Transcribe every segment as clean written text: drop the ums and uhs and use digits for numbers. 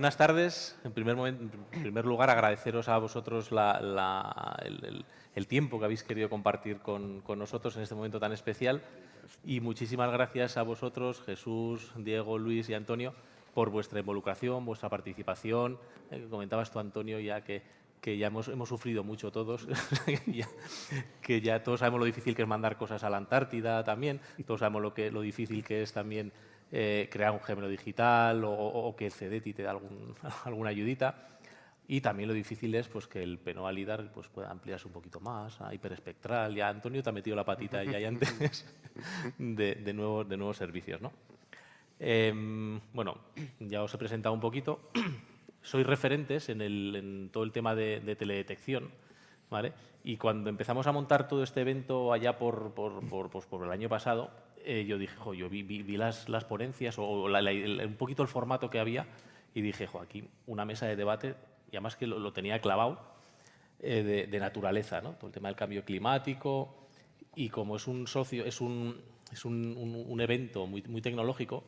Buenas tardes. En primer lugar, agradeceros a vosotros el tiempo que habéis querido compartir con nosotros en este momento tan especial. Y muchísimas gracias a vosotros, Jesús, Diego, Luis y Antonio, por vuestra involucración, vuestra participación. Comentabas tú, Antonio, ya que ya hemos sufrido mucho todos, que ya todos sabemos lo difícil que es mandar cosas a la Antártida también, todos sabemos lo difícil que es también crear un gemelo digital o que el CEDETI te da alguna ayudita. Y también lo difícil es pues, que el PNOA LIDAR pues, pueda ampliarse un poquito más a hiperespectral. Ya Antonio te ha metido la patita ya antes de nuevos servicios, ¿no? Bueno, ya os he presentado un poquito. Sois referentes en todo el tema de teledetección, ¿vale? Y cuando empezamos a montar todo este evento allá por el año pasado, yo dije, yo vi las ponencias o un poquito el formato que había y dije, aquí una mesa de debate, y además que lo tenía clavado, de naturaleza, ¿no? Todo el tema del cambio climático, y como es un evento muy tecnológico,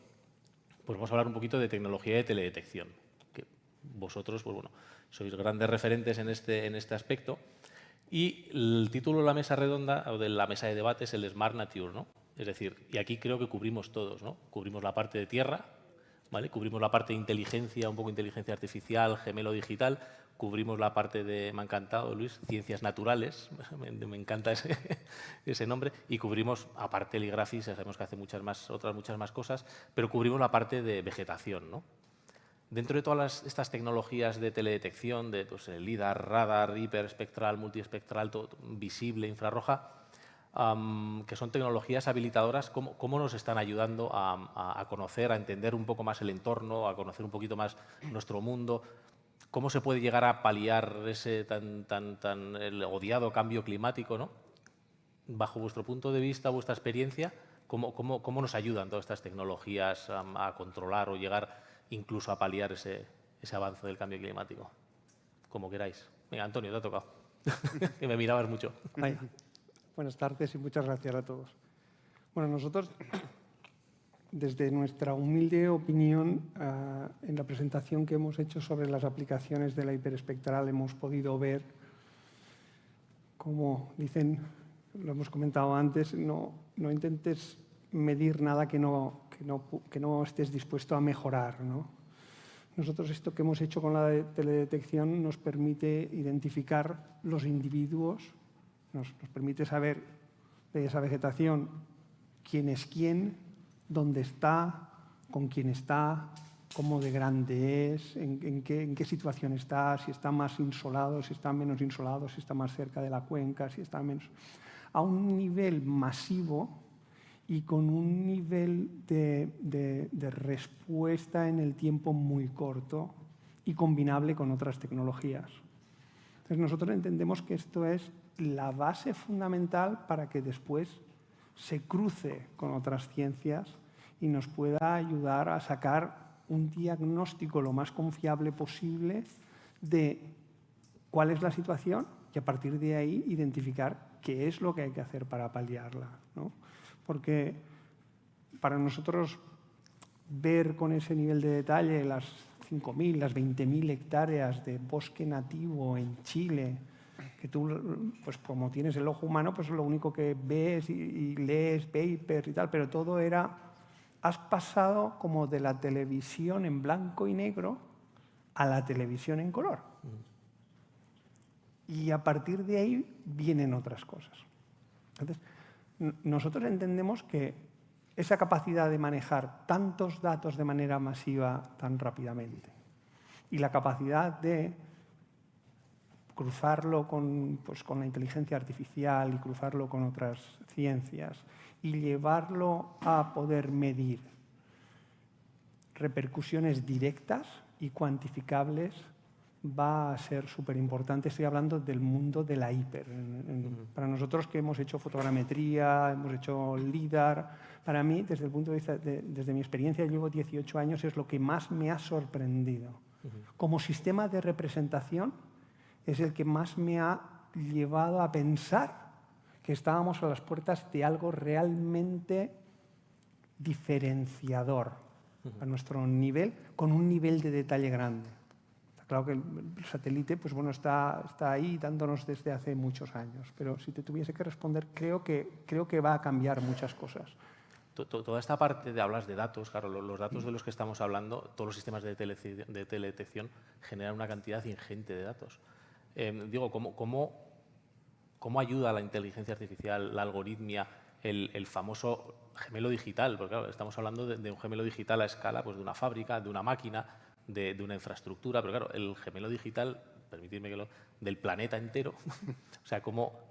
pues vamos a hablar un poquito de tecnología de teledetección, que vosotros, pues bueno, sois grandes referentes en este aspecto. Y el título de la mesa redonda o de la mesa de debate es el Smart Nature, ¿no? Es decir, y aquí creo que cubrimos todos, ¿no? Cubrimos la parte de tierra, ¿vale? Cubrimos la parte de inteligencia, un poco inteligencia artificial, gemelo digital, cubrimos la parte de, me ha encantado, Luis, ciencias naturales, me encanta ese nombre, y cubrimos, aparte el IGRAFIS, ya sabemos que hace muchas más cosas, pero cubrimos la parte de vegetación, ¿no? Dentro de todas estas tecnologías de teledetección, de pues, el LIDAR, radar, hiperespectral, multiespectral, visible, infrarroja, que son tecnologías habilitadoras, ¿cómo nos están ayudando a conocer, a entender un poco más el entorno, a conocer un poquito más nuestro mundo? ¿Cómo se puede llegar a paliar ese el odiado cambio climático, ¿no? Bajo vuestro punto de vista, vuestra experiencia, ¿cómo nos ayudan todas estas tecnologías a controlar o llegar incluso a paliar ese avance del cambio climático? Como queráis. Venga, Antonio, te ha tocado. Que me mirabas mucho. Vaya. Buenas tardes y muchas gracias a todos. Bueno, nosotros, desde nuestra humilde opinión, en la presentación que hemos hecho sobre las aplicaciones de la hiperespectral hemos podido ver, como dicen, lo hemos comentado antes, no intentes medir nada que no estés dispuesto a mejorar, ¿no? Nosotros esto que hemos hecho con la teledetección nos permite identificar los individuos, nos permite saber de esa vegetación quién es quién, dónde está, con quién está, cómo de grande es, en qué situación está, si está más insolado, si está menos insolado, si está más cerca de la cuenca, si está menos... A un nivel masivo y con un nivel de respuesta en el tiempo muy corto y combinable con otras tecnologías. Entonces nosotros entendemos que esto es la base fundamental para que después se cruce con otras ciencias y nos pueda ayudar a sacar un diagnóstico lo más confiable posible de cuál es la situación y a partir de ahí identificar qué es lo que hay que hacer para paliarla, ¿no? Porque para nosotros ver con ese nivel de detalle las 5.000, las 20.000 hectáreas de bosque nativo en Chile, que tú, pues como tienes el ojo humano, pues lo único que ves y lees papers y tal, pero todo era, has pasado como de la televisión en blanco y negro a la televisión en color. Y a partir de ahí vienen otras cosas. Entonces, nosotros entendemos que esa capacidad de manejar tantos datos de manera masiva tan rápidamente y la capacidad de cruzarlo con la inteligencia artificial y cruzarlo con otras ciencias y llevarlo a poder medir repercusiones directas y cuantificables va a ser súper importante. Estoy hablando del mundo de la hiper. Para nosotros que hemos hecho fotogrametría, hemos hecho LIDAR, para mí, desde el punto de vista, desde mi experiencia, llevo 18 años, es lo que más me ha sorprendido. Como sistema de representación, es el que más me ha llevado a pensar que estábamos a las puertas de algo realmente diferenciador a nuestro nivel, con un nivel de detalle grande. Está claro que el satélite pues bueno, está ahí dándonos desde hace muchos años, pero si te tuviese que responder, creo que va a cambiar muchas cosas. Toda esta parte de hablas de datos, claro, los datos de los que estamos hablando, todos los sistemas de teledetección generan una cantidad ingente de datos. Digo, ¿cómo ayuda la inteligencia artificial, la algoritmia, el famoso gemelo digital? Porque claro, estamos hablando de un gemelo digital a escala pues, de una fábrica, de una máquina, de una infraestructura, pero claro, el gemelo digital, permitidme que del planeta entero, o sea,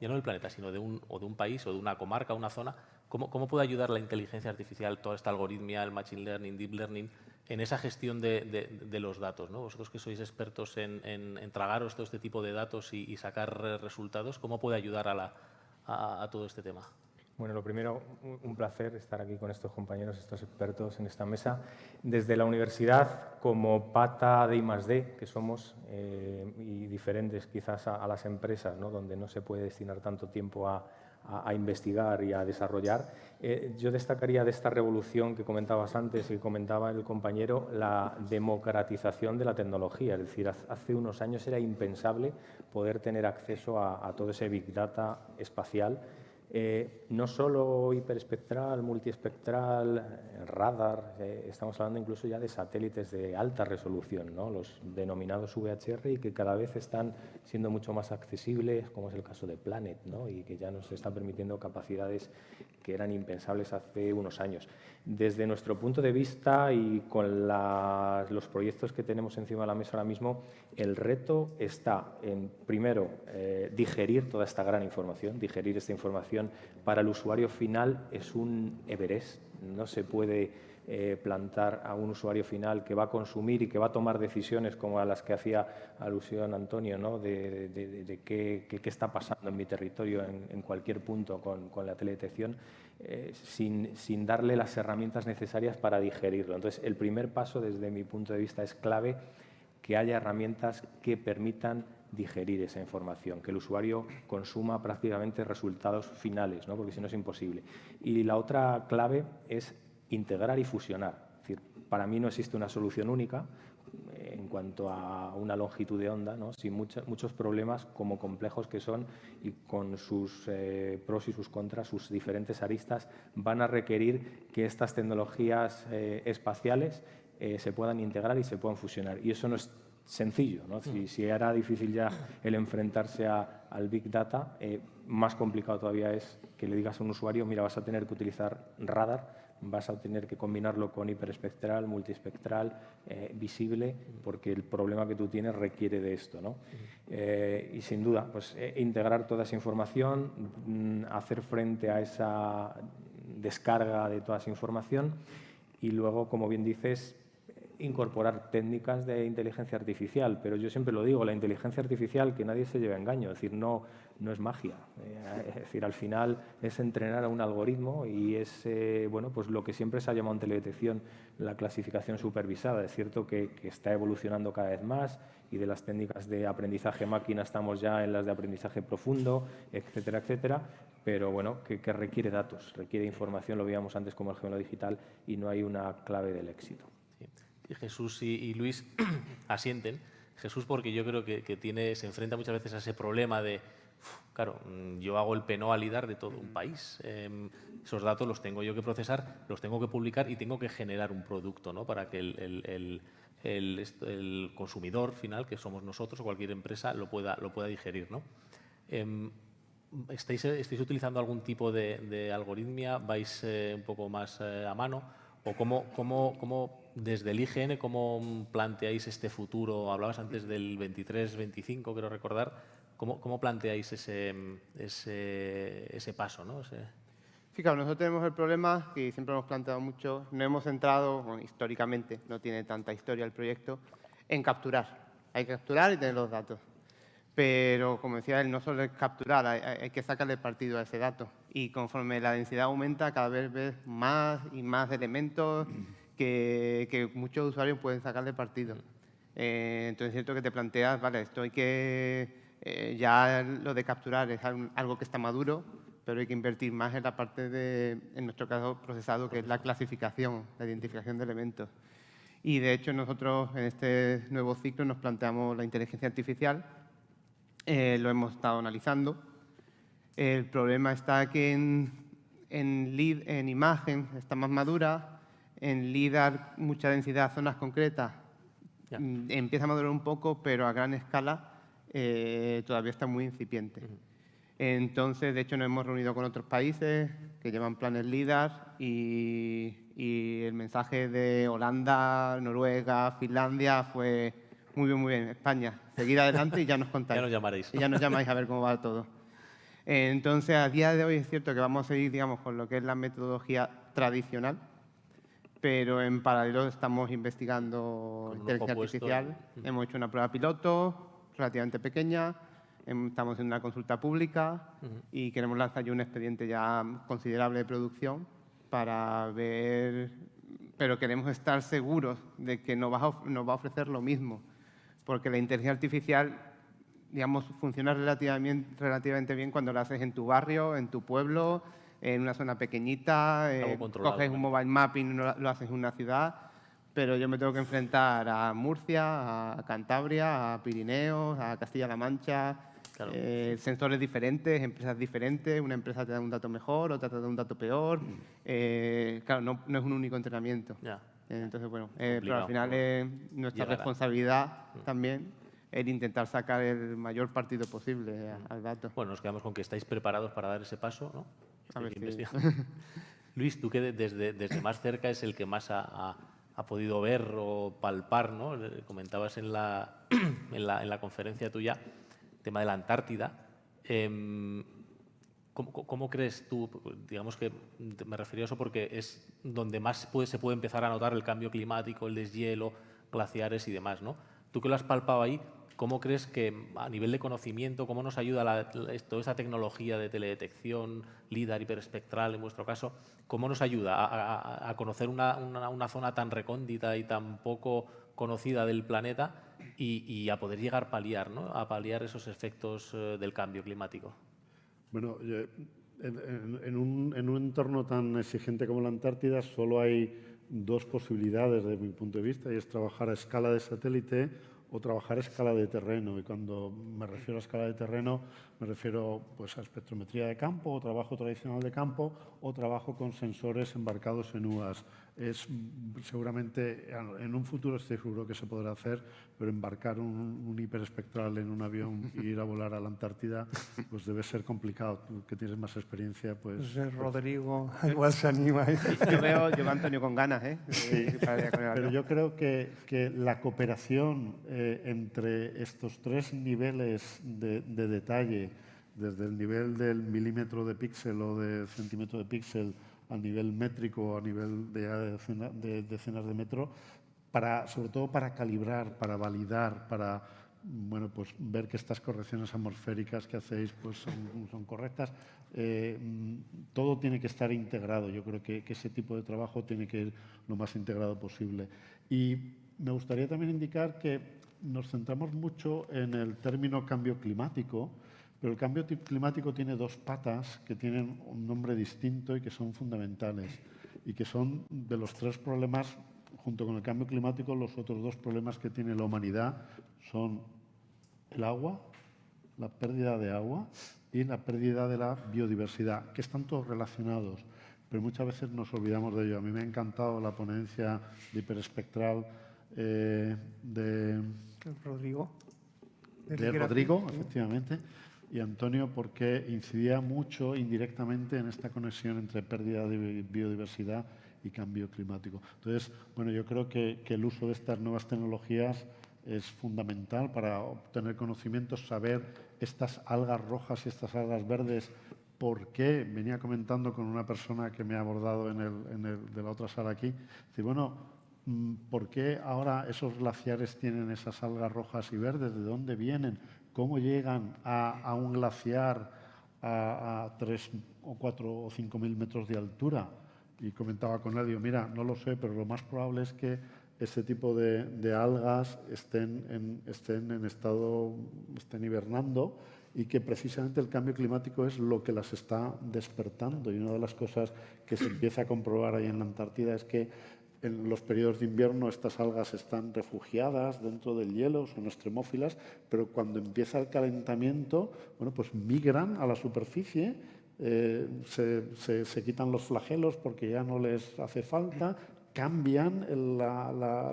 ya no del planeta, sino de un país o de una comarca, una zona, ¿cómo puede ayudar la inteligencia artificial, toda esta algoritmia, el machine learning, deep learning, en esa gestión de los datos, ¿no? Vosotros que sois expertos en tragaros todo este tipo de datos y sacar resultados, ¿cómo puede ayudar a todo este tema? Bueno, lo primero, un placer estar aquí con estos compañeros, estos expertos en esta mesa. Desde la universidad, como pata de I+D, que somos, y diferentes quizás a las empresas, ¿no? Donde no se puede destinar tanto tiempo a investigar y a desarrollar, yo destacaría de esta revolución que comentabas antes y que comentaba el compañero, la democratización de la tecnología. Es decir, hace unos años era impensable poder tener acceso a todo ese Big Data espacial, no solo hiperespectral, multiespectral, radar, estamos hablando incluso ya de satélites de alta resolución, ¿no? Los denominados VHR, y que cada vez están siendo mucho más accesibles, como es el caso de Planet, ¿no? Y que ya nos están permitiendo capacidades que eran impensables hace unos años. Desde nuestro punto de vista y con los proyectos que tenemos encima de la mesa ahora mismo, el reto está en, primero, digerir toda esta gran información. Digerir esta información para el usuario final es un Everest. No se puede plantar a un usuario final que va a consumir y que va a tomar decisiones como a las que hacía alusión Antonio, ¿no? de qué está pasando en mi territorio en cualquier punto con la teledetección, sin darle las herramientas necesarias para digerirlo. Entonces, el primer paso, desde mi punto de vista, es clave que haya herramientas que permitan digerir esa información, que el usuario consuma prácticamente resultados finales, ¿no? Porque si no es imposible. Y la otra clave es integrar y fusionar. Es decir, para mí no existe una solución única en cuanto a una longitud de onda, ¿no? Sin muchos problemas como complejos que son, y con sus pros y sus contras, sus diferentes aristas, van a requerir que estas tecnologías espaciales se puedan integrar y se puedan fusionar. Y eso no es sencillo, ¿no? Si era difícil ya el enfrentarse al Big Data, más complicado todavía es que le digas a un usuario, mira, vas a tener que utilizar radar, vas a tener que combinarlo con hiperespectral, multiespectral, visible, porque el problema que tú tienes requiere de esto, ¿no? Y sin duda, pues integrar toda esa información, hacer frente a esa descarga de toda esa información y luego, como bien dices, incorporar técnicas de inteligencia artificial, pero yo siempre lo digo, la inteligencia artificial, que nadie se lleve a engaño, es decir, no es magia, es decir, al final es entrenar a un algoritmo y es bueno, pues lo que siempre se ha llamado en teledetección la clasificación supervisada. Es cierto que está evolucionando cada vez más y de las técnicas de aprendizaje máquina estamos ya en las de aprendizaje profundo, etcétera, etcétera, pero bueno, que requiere datos, requiere información, lo veíamos antes como el gemelo digital, y no hay una clave del éxito. Jesús y Luis asienten. Jesús, porque yo creo que se enfrenta muchas veces a ese problema de, claro, yo hago el PNOA LIDAR de todo un país. Esos datos los tengo yo que procesar, los tengo que publicar y tengo que generar un producto, ¿no? Para que el consumidor final, que somos nosotros o cualquier empresa, lo pueda digerir, ¿no? ¿Estáis utilizando algún tipo de algoritmia? ¿Vais un poco más a mano? ¿O cómo desde el IGN, cómo planteáis este futuro? Hablabas antes del 23-25, quiero recordar. ¿Cómo planteáis ese paso, ¿no? Fijaos, nosotros tenemos el problema que siempre hemos planteado mucho, no hemos centrado, bueno, históricamente, no tiene tanta historia el proyecto, en capturar. Hay que capturar y tener los datos. Pero, como decía él, no solo es capturar, hay que sacarle partido a ese dato. Y conforme la densidad aumenta, cada vez ves más y más elementos que muchos usuarios pueden sacarle partido. Entonces es cierto que te planteas, vale, esto hay que... ya lo de capturar es algo que está maduro, pero hay que invertir más en la parte de, en nuestro caso, procesado, que es la clasificación, la identificación de elementos. Y de hecho nosotros en este nuevo ciclo nos planteamos la inteligencia artificial, lo hemos estado analizando. El problema está que en imagen está más madura, en LIDAR mucha densidad, zonas concretas, empieza a madurar un poco, pero a gran escala todavía está muy incipiente. Entonces, de hecho, nos hemos reunido con otros países que llevan planes LIDAR y el mensaje de Holanda, Noruega, Finlandia fue muy bien, España. Seguid adelante y ya nos contáis. Ya nos llamaréis. Y ya nos llamáis a ver cómo va todo. Entonces, a día de hoy es cierto que vamos a seguir, digamos, con lo que es la metodología tradicional, pero en paralelo estamos investigando Con un inteligencia ojo puesto artificial. Hemos hecho una prueba piloto relativamente pequeña, estamos en una consulta pública y queremos lanzar ya un expediente ya considerable de producción para ver, pero queremos estar seguros de que nos va a ofrecer lo mismo, porque la inteligencia artificial, digamos, funciona relativamente bien cuando lo haces en tu barrio, en tu pueblo, en una zona pequeñita, coges un mobile mapping y lo haces en una ciudad, pero yo me tengo que enfrentar a Murcia, a Cantabria, a Pirineos, a Castilla-La Mancha, Claro. Sensores diferentes, empresas diferentes, una empresa te da un dato mejor, otra te da un dato peor. Claro, no es un único entrenamiento. Ya. Entonces, bueno, pero al final es nuestra Llegará. responsabilidad también el intentar sacar el mayor partido posible al dato. Bueno, nos quedamos con que estáis preparados para dar ese paso, ¿no? A ver Estáis si- investigando. Luis, tú que desde más cerca es el que más ha podido ver o palpar, ¿no? Comentabas en la, en la conferencia tuya el tema de la Antártida. ¿Cómo crees tú? Digamos que me refería a eso porque es donde más se puede empezar a notar el cambio climático, el deshielo, glaciares y demás, ¿no? Tú que lo has palpado ahí, ¿cómo crees que a nivel de conocimiento, cómo nos ayuda toda esa tecnología de teledetección, LIDAR, hiperespectral en vuestro caso, cómo nos ayuda a conocer una zona tan recóndita y tan poco conocida del planeta y a poder llegar a paliar, ¿no? A paliar esos efectos del cambio climático? Bueno, en un entorno tan exigente como la Antártida solo hay dos posibilidades desde mi punto de vista, y es trabajar a escala de satélite o trabajar a escala de terreno. Y cuando me refiero a escala de terreno, me refiero pues, a espectrometría de campo, o trabajo tradicional de campo, o trabajo con sensores embarcados en UAS. Seguramente en un futuro estoy seguro que se podrá hacer, pero embarcar un hiperespectral en un avión y ir a volar a la Antártida pues debe ser complicado. Tú que tienes más experiencia, pues... Rodrigo igual se anima. Yo veo a Antonio con ganas, ¿eh? Para ir con el Pero avión. yo creo que la cooperación entre estos tres niveles de detalle, desde el nivel del milímetro de píxel o de centímetro de píxel a nivel métrico, a nivel de decenas de metro, sobre todo para calibrar, para validar, para bueno, pues ver que estas correcciones atmosféricas que hacéis pues son correctas. Todo tiene que estar integrado. Yo creo que ese tipo de trabajo tiene que ir lo más integrado posible. Y me gustaría también indicar que nos centramos mucho en el término cambio climático, pero el cambio climático tiene dos patas que tienen un nombre distinto y que son fundamentales y que son de los tres problemas, junto con el cambio climático, los otros dos problemas que tiene la humanidad son el agua, la pérdida de agua y la pérdida de la biodiversidad, que están todos relacionados, pero muchas veces nos olvidamos de ello. A mí me ha encantado la ponencia de hiperespectral de Rodrigo. Rodrigo, efectivamente, y Antonio, porque incidía mucho indirectamente en esta conexión entre pérdida de biodiversidad y cambio climático. Entonces, bueno, yo creo que el uso de estas nuevas tecnologías es fundamental para obtener conocimientos, saber estas algas rojas y estas algas verdes, por qué. Venía comentando con una persona que me ha abordado de la otra sala aquí, decir, bueno, ¿por qué ahora esos glaciares tienen esas algas rojas y verdes? ¿De dónde vienen? ¿Cómo llegan a un glaciar a 3 o 4 o 5.000 metros de altura? Y comentaba con él, digo, mira, no lo sé, pero lo más probable es que ese tipo de algas estén hibernando y que precisamente el cambio climático es lo que las está despertando. Y una de las cosas que se empieza a comprobar ahí en la Antártida es que en los periodos de invierno estas algas están refugiadas dentro del hielo, son extremófilas, pero cuando empieza el calentamiento, bueno, pues migran a la superficie, se quitan los flagelos porque ya no les hace falta, cambian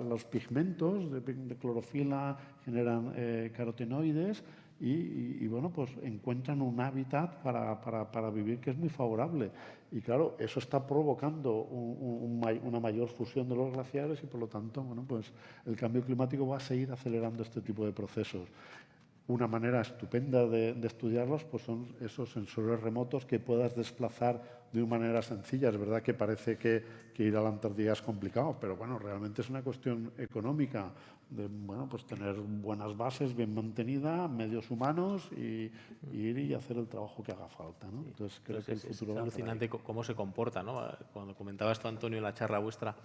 los pigmentos de clorofila, generan carotenoides y bueno, pues encuentran un hábitat para vivir que es muy favorable. Y claro, eso está provocando una mayor fusión de los glaciares y por lo tanto, bueno, pues el cambio climático va a seguir acelerando este tipo de procesos. Una manera estupenda de estudiarlos pues son esos sensores remotos que puedas desplazar de una manera sencilla. Es verdad que parece que ir a la Antártida es complicado, pero bueno, realmente es una cuestión económica de bueno, pues tener buenas bases bien mantenidas, medios humanos y ir y hacer el trabajo que haga falta, ¿no? Entonces creo que el futuro es va alucinante cómo se comporta, ¿no? Cuando comentabas tú, Antonio, en la charla vuestra,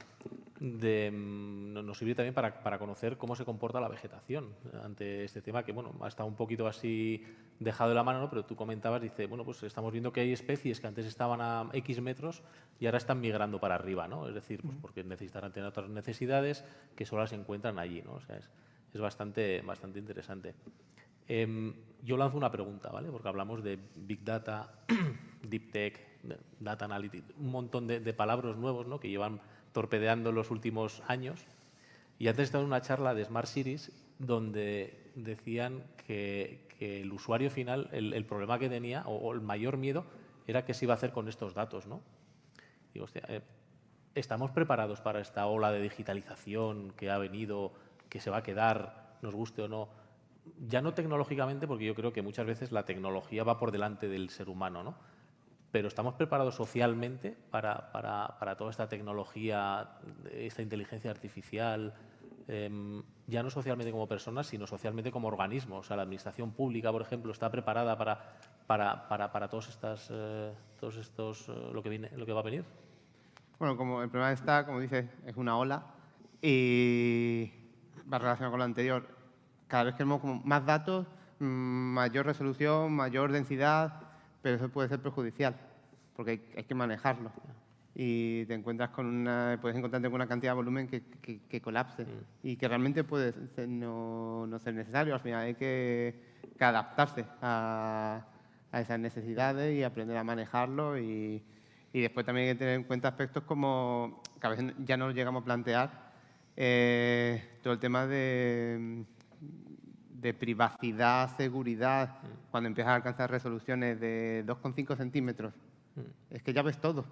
nos sirve también para conocer cómo se comporta la vegetación ante este tema, que bueno, ha estado un poquito así dejado de la mano, ¿no? Pero tú comentabas, dice, bueno, pues estamos viendo que hay especies que antes estaban a X metros y ahora están migrando para arriba, ¿no? Es decir, pues porque necesitarán tener otras necesidades que solo las encuentran allí, ¿no? O sea, es bastante interesante. Yo lanzo una pregunta, ¿vale? Porque hablamos de Big Data, Deep Tech, Data Analytics, un montón de palabras nuevos, ¿no? Que llevan torpedeando los últimos años. Y antes estaba en una charla de Smart Cities donde decían que el usuario final, el problema que tenía o el mayor miedo era qué se iba a hacer con estos datos, ¿no? Digo, hostia, ¿estamos preparados para esta ola de digitalización que ha venido, que se va a quedar, nos guste o no? Ya no tecnológicamente, porque yo creo que muchas veces la tecnología va por delante del ser humano, ¿no? Pero ¿estamos preparados socialmente para toda esta tecnología, esta inteligencia artificial? Ya no socialmente como personas, sino socialmente como organismos. O sea, la administración pública, por ejemplo, está preparada para todos estos lo que va a venir. Bueno, como el problema está, como dices, es una ola y va relacionado con lo anterior. Cada vez queremos como más datos, mayor resolución, mayor densidad, pero eso puede ser perjudicial porque hay que manejarlo. Y te encuentras puedes encontrarte con una cantidad de volumen que colapse y que realmente puede no ser necesario. Al final hay que adaptarse a esas necesidades y aprender a manejarlo y después también hay que tener en cuenta aspectos como, que a veces ya no lo llegamos a plantear, todo el tema de privacidad, seguridad, cuando empiezas a alcanzar resoluciones de 2,5 centímetros. Es que ya ves todo.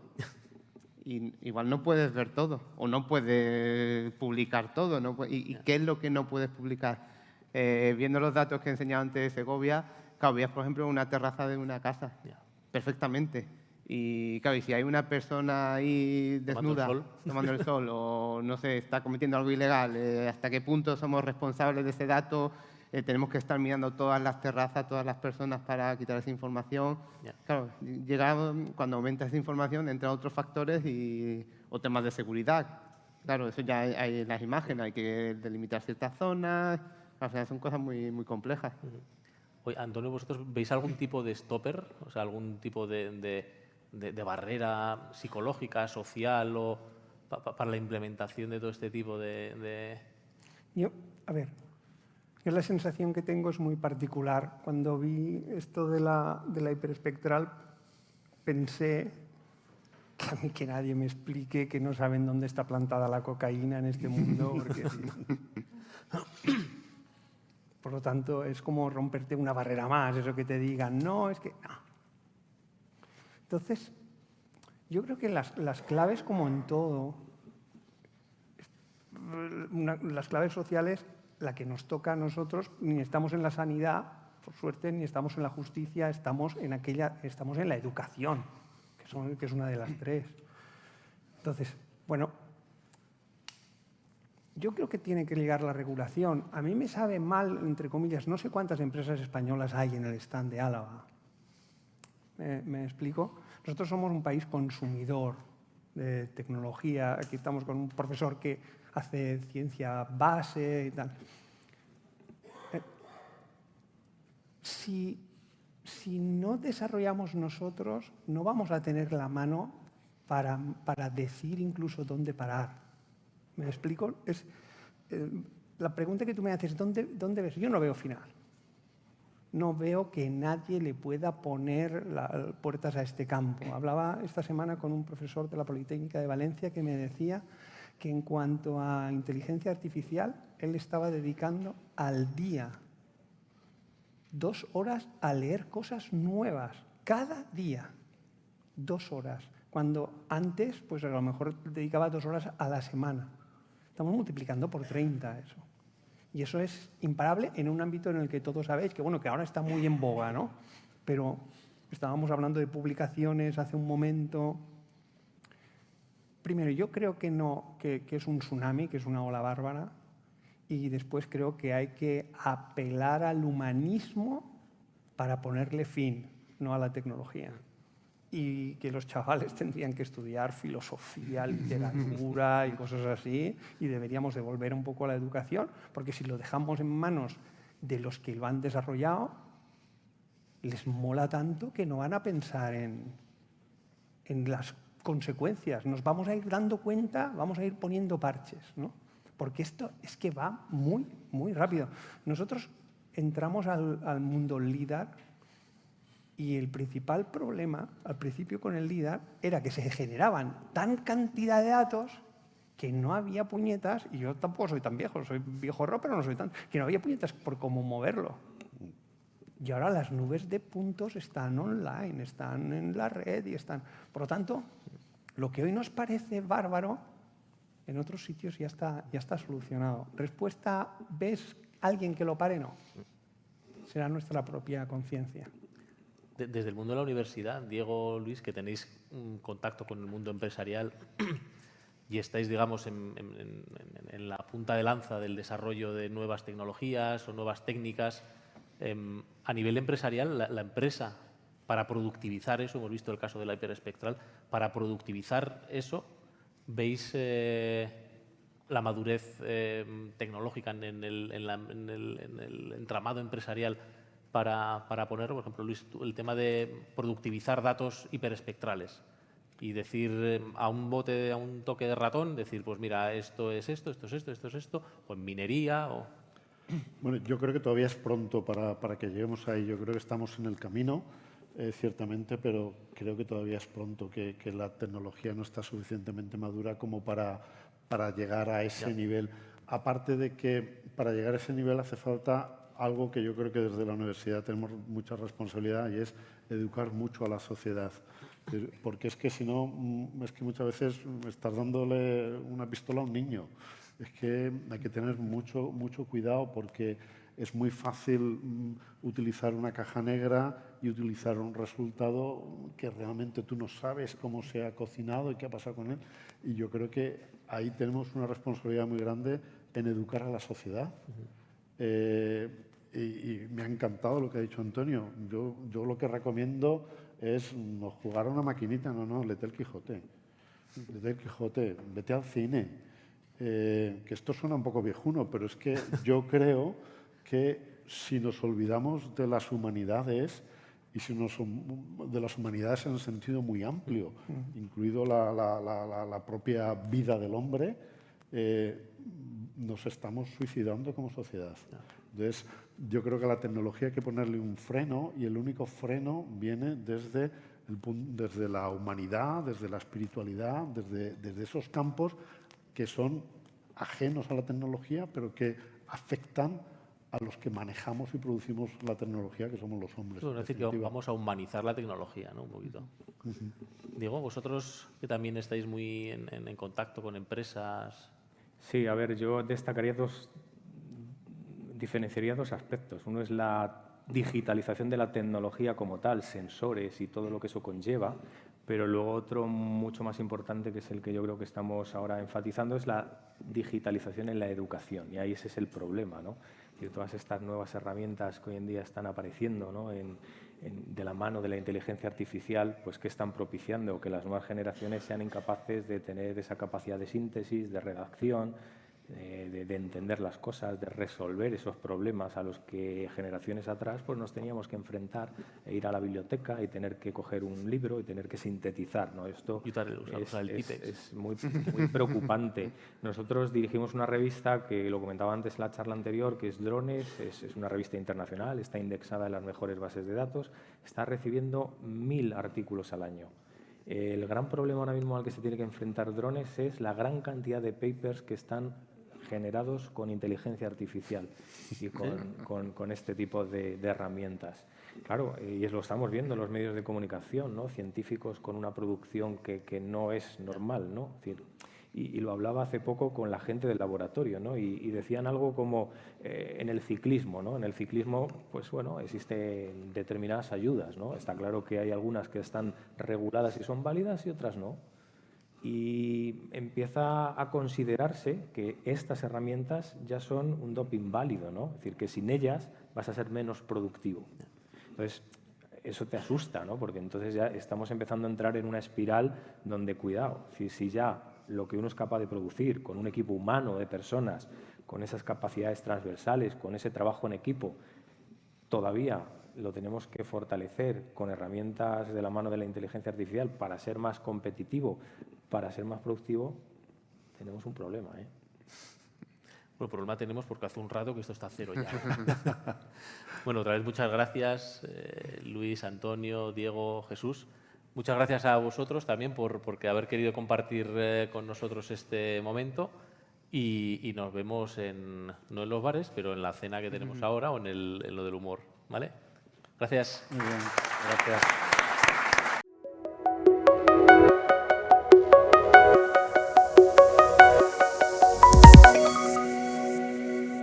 Y igual no puedes ver todo o no puedes publicar todo. ¿Y qué es lo que no puedes publicar? Viendo los datos que he enseñado antes de Segovia, claro, veías, por ejemplo, una terraza de una casa perfectamente. Y claro, y si hay una persona ahí desnuda, tomando el sol o no sé, está cometiendo algo ilegal, ¿hasta qué punto somos responsables de ese dato? Tenemos que estar mirando todas las terrazas, todas las personas para quitar esa información. Claro, cuando aumenta esa información entran otros factores o temas de seguridad. Claro, eso ya hay en las imágenes, hay que delimitar ciertas zonas. Al final son cosas muy, muy complejas. Oye, Antonio, ¿vosotros veis algún tipo de stopper? O sea, algún tipo de barrera psicológica, social o para la implementación de todo este tipo de... Yo la sensación que tengo es muy particular. Cuando vi esto de la hiperespectral, pensé que a mí que nadie me explique que no saben dónde está plantada la cocaína en este mundo. Porque, por lo tanto, es como romperte una barrera más, eso que te digan, no, es que no. Entonces, yo creo que las claves, como en todo, las claves sociales, la que nos toca a nosotros, ni estamos en la sanidad, por suerte, ni estamos en la justicia, estamos en la educación, que es una de las tres. Entonces, bueno, yo creo que tiene que llegar la regulación. A mí me sabe mal, entre comillas, no sé cuántas empresas españolas hay en el stand de Álava. ¿Me explico? Nosotros somos un país consumidor de tecnología. Aquí estamos con un profesor que hace ciencia base y tal. Si si no desarrollamos nosotros, no vamos a tener la mano para decir incluso dónde parar. ¿Me explico? La pregunta que tú me haces, ¿dónde ves? Yo no veo final. No veo que nadie le pueda poner puertas a este campo. Hablaba esta semana con un profesor de la Politécnica de Valencia que me decía que en cuanto a inteligencia artificial, él estaba dedicando al día 2 horas a leer cosas nuevas, cada día, 2 horas. Cuando antes, pues a lo mejor dedicaba 2 horas a la semana. Estamos multiplicando por 30 eso. Y eso es imparable en un ámbito en el que todos sabéis que, bueno, que ahora está muy en boga, ¿no? Pero estábamos hablando de publicaciones hace un momento. Primero, yo creo que no, que es un tsunami, que es una ola bárbara. Y después creo que hay que apelar al humanismo para ponerle fin, no a la tecnología. Y que los chavales tendrían que estudiar filosofía, literatura y cosas así, y deberíamos devolver un poco a la educación, porque si lo dejamos en manos de los que lo han desarrollado, les mola tanto que no van a pensar en las consecuencias. Nos vamos a ir dando cuenta, vamos a ir poniendo parches, ¿no? Porque esto es que va muy, muy rápido. Nosotros entramos al mundo LIDAR y el principal problema al principio con el LIDAR era que se generaban tan cantidad de datos que no había puñetas, y yo tampoco soy tan viejo, soy viejorro, pero no soy tan, que no había puñetas por cómo moverlo. Y ahora las nubes de puntos están online, están en la red y están... Por lo tanto, lo que hoy nos parece bárbaro, en otros sitios ya está solucionado. Respuesta, ¿ves alguien que lo pare? No. Será nuestra propia conciencia. Desde el mundo de la universidad, Diego, Luis, que tenéis un contacto con el mundo empresarial y estáis, digamos, en la punta de lanza del desarrollo de nuevas tecnologías o nuevas técnicas, a nivel empresarial, la empresa, para productivizar eso, hemos visto el caso de la hiperespectral, para productivizar eso, ¿veis la madurez tecnológica en el entramado empresarial para poner, por ejemplo, Luis, el tema de productivizar datos hiperespectrales y decir a un toque de ratón, decir, pues mira, esto es esto, esto es esto, esto es esto, pues minería o... Bueno, yo creo que todavía es pronto para que lleguemos ahí. Yo creo que estamos en el camino, ciertamente, pero creo que todavía es pronto, que la tecnología no está suficientemente madura como para llegar a ese nivel. Aparte de que para llegar a ese nivel hace falta algo que yo creo que desde la universidad tenemos mucha responsabilidad, y es educar mucho a la sociedad. Porque es que si no, es que muchas veces estás dándole una pistola a un niño. Es que hay que tener mucho cuidado, porque es muy fácil utilizar una caja negra y utilizar un resultado que realmente tú no sabes cómo se ha cocinado y qué ha pasado con él. Y yo creo que ahí tenemos una responsabilidad muy grande en educar a la sociedad. Y me ha encantado lo que ha dicho Antonio. Yo lo que recomiendo es no jugar a una maquinita, no, léete el Quijote. Léete el Quijote, vete al cine. Que esto suena un poco viejuno, pero es que yo creo que si nos olvidamos de las humanidades, y si de las humanidades en el sentido muy amplio, incluido la propia vida del hombre, nos estamos suicidando como sociedad. Entonces, yo creo que a la tecnología hay que ponerle un freno, y el único freno viene desde la humanidad, desde la espiritualidad, desde esos campos que son ajenos a la tecnología, pero que afectan a los que manejamos y producimos la tecnología, que somos los hombres. Es decir, que vamos a humanizar la tecnología, ¿no? Un poquito. Diego, vosotros que también estáis muy en contacto con empresas... Sí, a ver, yo diferenciaría dos aspectos. Uno es la digitalización de la tecnología como tal, sensores y todo lo que eso conlleva, pero luego otro mucho más importante, que es el que yo creo que estamos ahora enfatizando, es la digitalización en la educación, y ahí ese es el problema, ¿no? Y todas estas nuevas herramientas que hoy en día están apareciendo, ¿no? De la mano de la inteligencia artificial, pues que están propiciando que las nuevas generaciones sean incapaces de tener esa capacidad de síntesis, de redacción, de entender las cosas, de resolver esos problemas a los que generaciones atrás pues nos teníamos que enfrentar e ir a la biblioteca y tener que coger un libro y tener que sintetizar, ¿no? Esto es muy preocupante. Nosotros dirigimos una revista que lo comentaba antes en la charla anterior, que es Drones, es una revista internacional, está indexada en las mejores bases de datos, está recibiendo 1000 artículos al año. El gran problema ahora mismo al que se tiene que enfrentar Drones es la gran cantidad de papers que están generados con inteligencia artificial y con este tipo de herramientas. Claro, y lo estamos viendo en los medios de comunicación, ¿no? Científicos con una producción que no es normal, ¿no? Es decir, y lo hablaba hace poco con la gente del laboratorio, ¿no? Y decían algo como en el ciclismo, ¿no? En el ciclismo, pues bueno, existen determinadas ayudas, ¿no? Está claro que hay algunas que están reguladas y son válidas y otras no. Y empieza a considerarse que estas herramientas ya son un doping válido, ¿no? Es decir, que sin ellas vas a ser menos productivo. Entonces, eso te asusta, ¿no? Porque entonces ya estamos empezando a entrar en una espiral donde, cuidado, si ya lo que uno es capaz de producir con un equipo humano de personas, con esas capacidades transversales, con ese trabajo en equipo, todavía lo tenemos que fortalecer con herramientas de la mano de la inteligencia artificial para ser más competitivo, para ser más productivo, tenemos un problema, ¿eh? Bueno, problema tenemos porque hace un rato que esto está a cero ya. Bueno, otra vez muchas gracias, Luis, Antonio, Diego, Jesús. Muchas gracias a vosotros también por haber querido compartir con nosotros este momento y nos vemos no en los bares, pero en la cena que tenemos ahora o en lo del humor, ¿vale? Gracias. Muy bien, gracias.